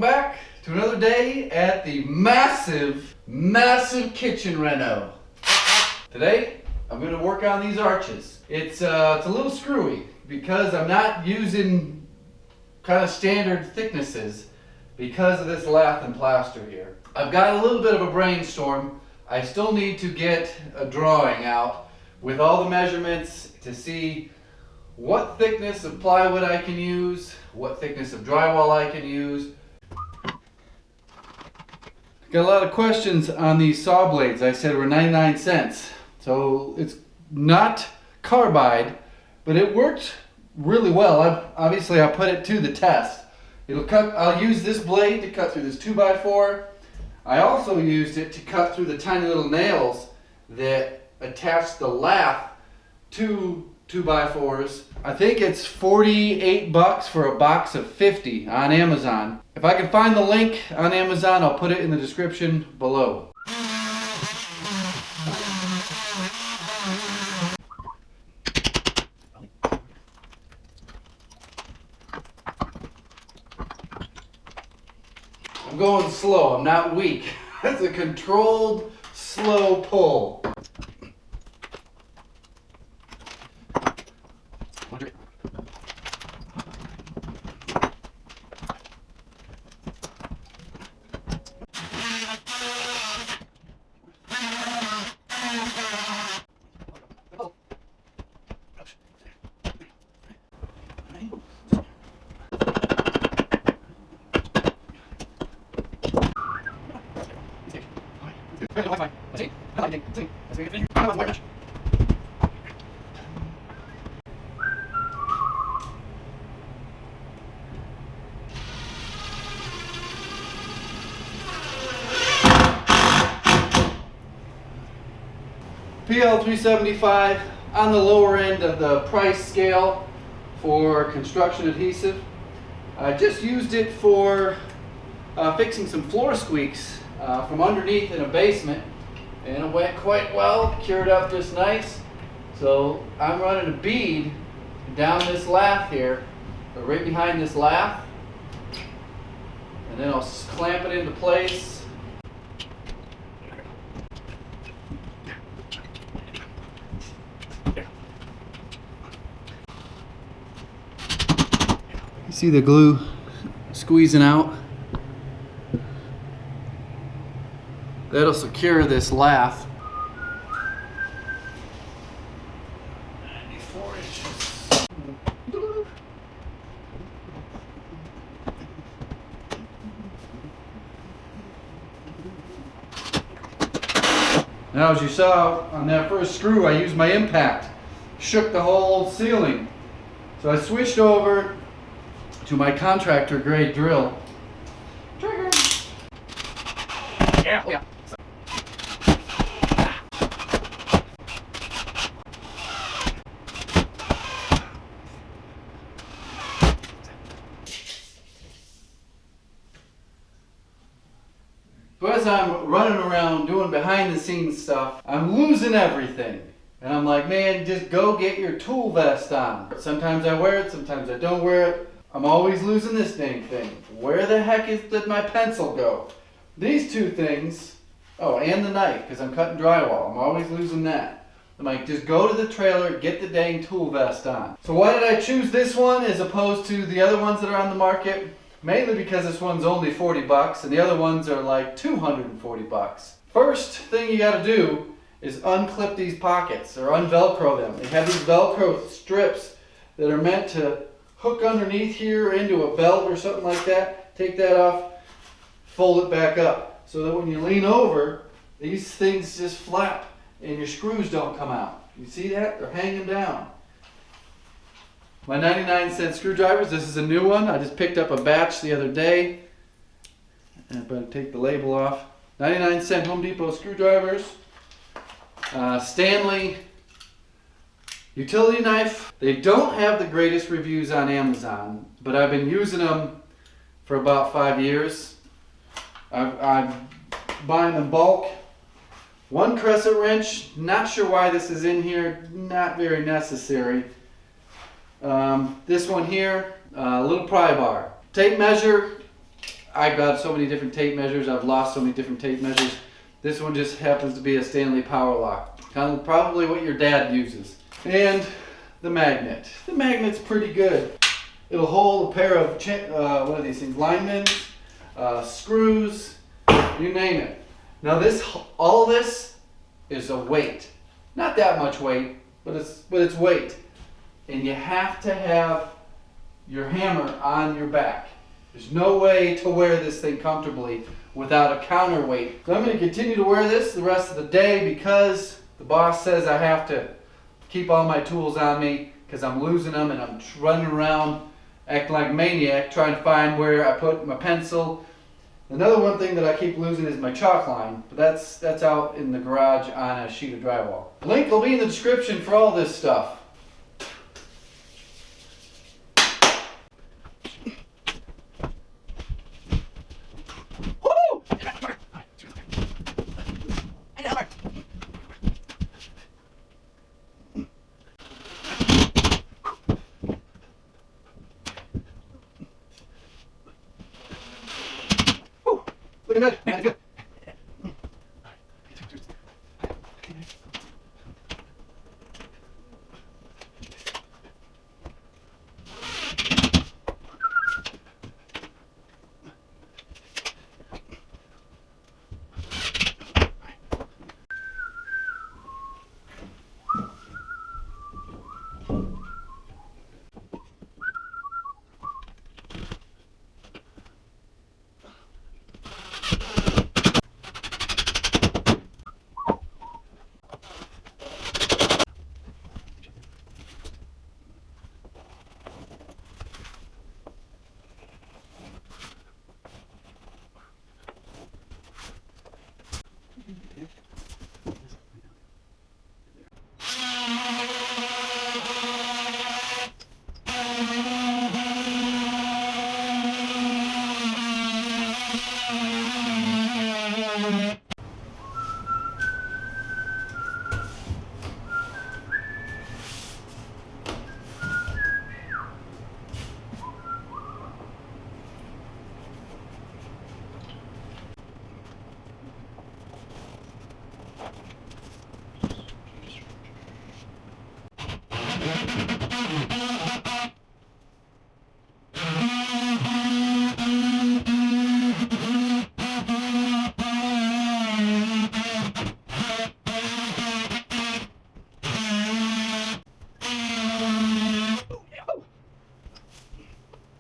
back to another day at the massive kitchen reno. Today, I'm going to work on these arches. It's a little screwy because I'm not using kind of standard thicknesses because of this lath and plaster here. I've got a little bit of a brainstorm. I still need to get a drawing out with all the measurements to see what thickness of plywood I can use, what thickness of drywall I can use. Got a lot of questions on these saw blades. I said were 99 cents. So it's not carbide, but it worked really well. Obviously I put it to the test. I'll use this blade to cut through this 2x4. I also used it to cut through the tiny little nails that attach the lath to 2x4s. I think it's 48 bucks for a box of 50 on Amazon. If I can find the link on Amazon, I'll put it in the description below. I'm going slow, I'm not weak. It's a controlled, slow pull. PL 375 on the lower end of the price scale for construction adhesive. I just used it for fixing some floor squeaks from underneath in a basement, and it went quite well, cured up just nice. So I'm running a bead down this lath here, or right behind this lath, and then I'll clamp it into place. You see the glue squeezing out? That'll secure this lath. 94 inches. Now, as you saw on that first screw, I used my impact. Shook the whole ceiling. So I switched over to my contractor grade drill. Trigger! Yeah, yeah. So as I'm running around doing behind the scenes stuff, I'm losing everything. And I'm like, man, just go get your tool vest on. Sometimes I wear it, sometimes I don't wear it. I'm always losing this dang thing. Where the heck did my pencil go? These two things, oh, and the knife, because I'm cutting drywall. I'm always losing that. I'm like, just go to the trailer, get the dang tool vest on. So why did I choose this one as opposed to the other ones that are on the market? Mainly because this one's only 40 bucks and the other ones are like 240 bucks. First thing you gotta do is unclip these pockets or unvelcro them. They have these Velcro strips that are meant to hook underneath here into a belt or something like that. Take that off, fold it back up so that when you lean over, these things just flap and your screws don't come out. You see that? They're hanging down. My 99-cent screwdrivers, this is a new one. I just picked up a batch the other day. I'm going to take the label off. 99-cent Home Depot screwdrivers. Stanley utility knife. They don't have the greatest reviews on Amazon, but I've been using them for about 5 years. I'm buying them bulk. One crescent wrench, not sure why this is in here, not very necessary. This one here, a little pry bar. Tape measure, I've got so many different tape measures. I've lost so many different tape measures. This one just happens to be a Stanley Power Lock. Kind of probably what your dad uses. And the magnet. The magnet's pretty good. It'll hold a pair of, what are these things, linements, screws, you name it. Now all this is a weight. Not that much weight, but it's weight. And you have to have your hammer on your back. There's no way to wear this thing comfortably without a counterweight. So I'm going to continue to wear this the rest of the day because the boss says I have to keep all my tools on me because I'm losing them and I'm running around acting like a maniac trying to find where I put my pencil. Another one thing that I keep losing is my chalk line, but that's out in the garage on a sheet of drywall. Link will be in the description for all this stuff. Looking good. That's good.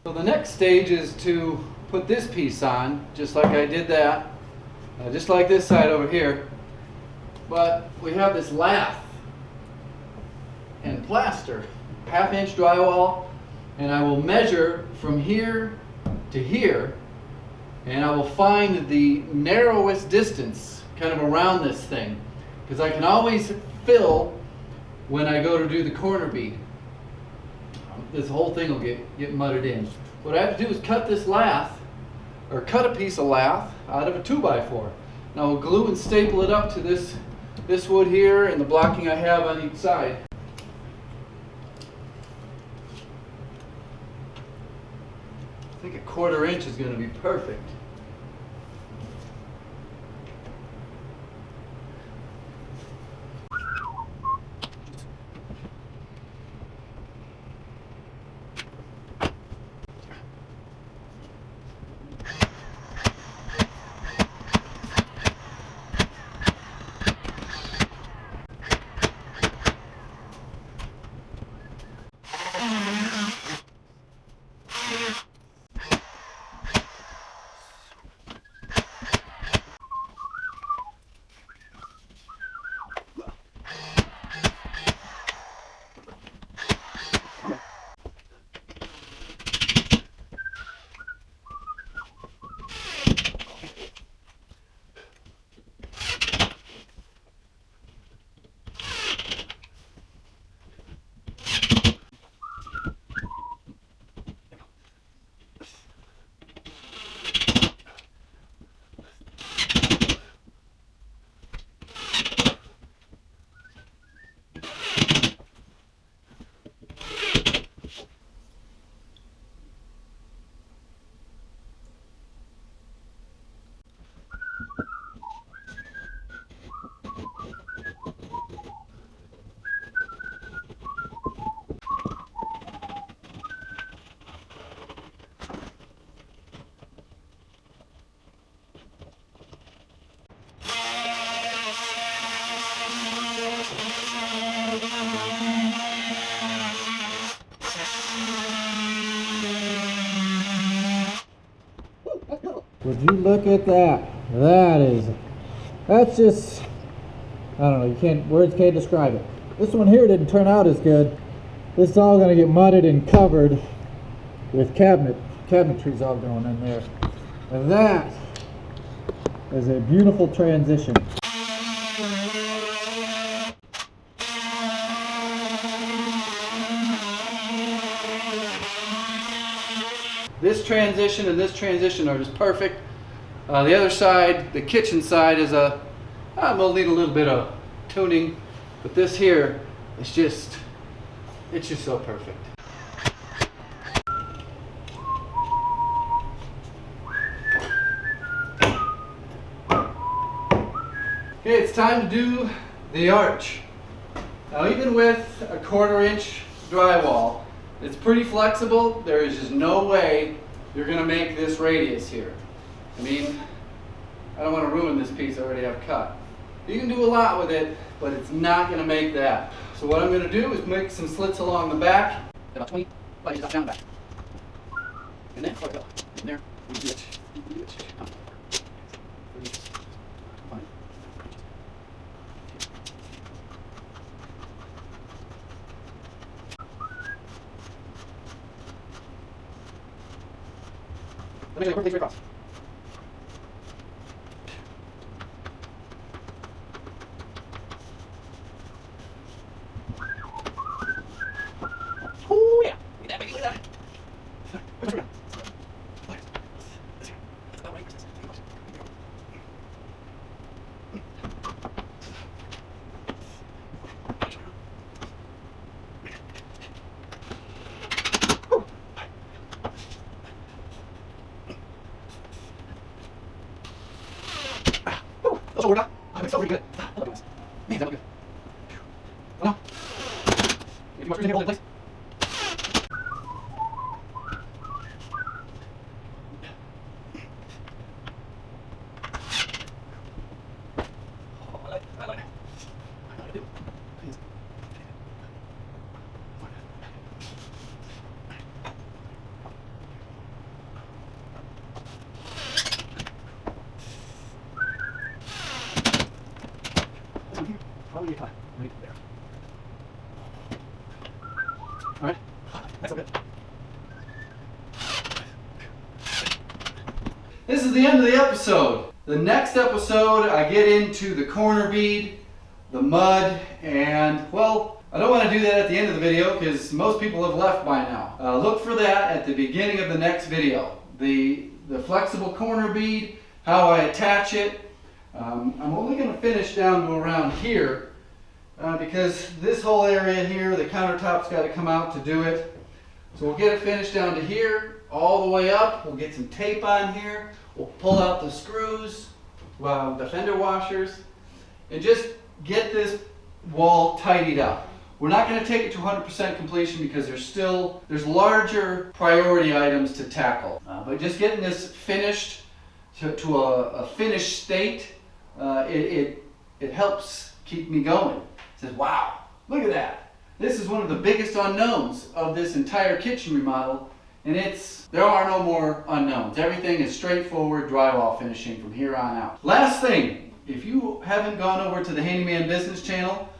So the next stage is to put this piece on, just like I did that, just like this side over here. But we have this lath and plaster, 1/2 inch drywall, and I will measure from here to here, and I will find the narrowest distance kind of around this thing, because I can always fill when I go to do the corner bead. This whole thing will get mudded in. What I have to do is cut this lath, or cut a piece of lath out of a 2x4. Now we'll glue and staple it up to this wood here and the blocking I have on each side. I think a 1/4 inch is going to be perfect. Would you look at that? That's just, I don't know, words can't describe it. This one here didn't turn out as good. This is all gonna get mudded and covered with cabinetry's all going in there. And that is a beautiful transition. This transition and this transition are just perfect. The other side, the kitchen side, is will need a little bit of tuning, but this here is just, it's just so perfect. Okay, it's time to do the arch. Now, even with a 1/4 inch drywall, it's pretty flexible. There is just no way you're going to make this radius here. I mean, I don't want to ruin this piece I already have cut. You can do a lot with it, but it's not going to make that. So what I'm going to do is make some slits along the back, about 20 inches down the back. And then, there, in there, let me take it across. Oh yeah! Look at that, baby! Look at that! That's all we're done. It's so pretty good. I love this. Man, that look good. Well, if you want to hold it in place. I like it. I like it. Please. Probably right there. All right, that's okay. This is the end of the episode. The next episode, I get into the corner bead, the mud, and well, I don't want to do that at the end of the video because most people have left by now. Look for that at the beginning of the next video. The flexible corner bead, how I attach it. I'm only going to finish down to around here because this whole area here, the countertop's got to come out to do it. So we'll get it finished down to here, all the way up. We'll get some tape on here. We'll pull out the screws, the fender washers, and just get this wall tidied up. We're not going to take it to 100% completion because there's larger priority items to tackle. But just getting this finished to a finished state, it helps keep me going. It says, wow, look at that. This is one of the biggest unknowns of this entire kitchen remodel, and there are no more unknowns. Everything is straightforward drywall finishing from here on out. Last thing, if you haven't gone over to the Handyman business channel,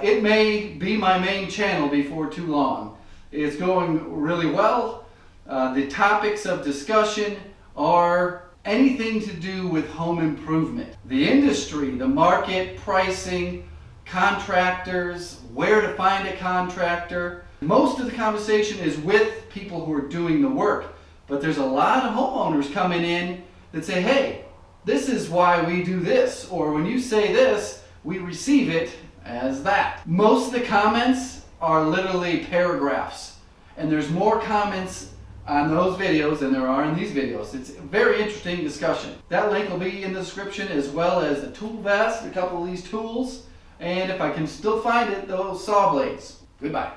it may be my main channel before too long. It's going really well. The topics of discussion are anything to do with home improvement. The industry, the market, pricing, contractors, where to find a contractor. Most of the conversation is with people who are doing the work, but there's a lot of homeowners coming in that say, hey, this is why we do this, or when you say this, we receive it as that. Most of the comments are literally paragraphs, and there's more comments on those videos than there are in these videos. It's a very interesting discussion. That link will be in the description, as well as the tool vest, a couple of these tools, and if I can still find it, those saw blades. Goodbye.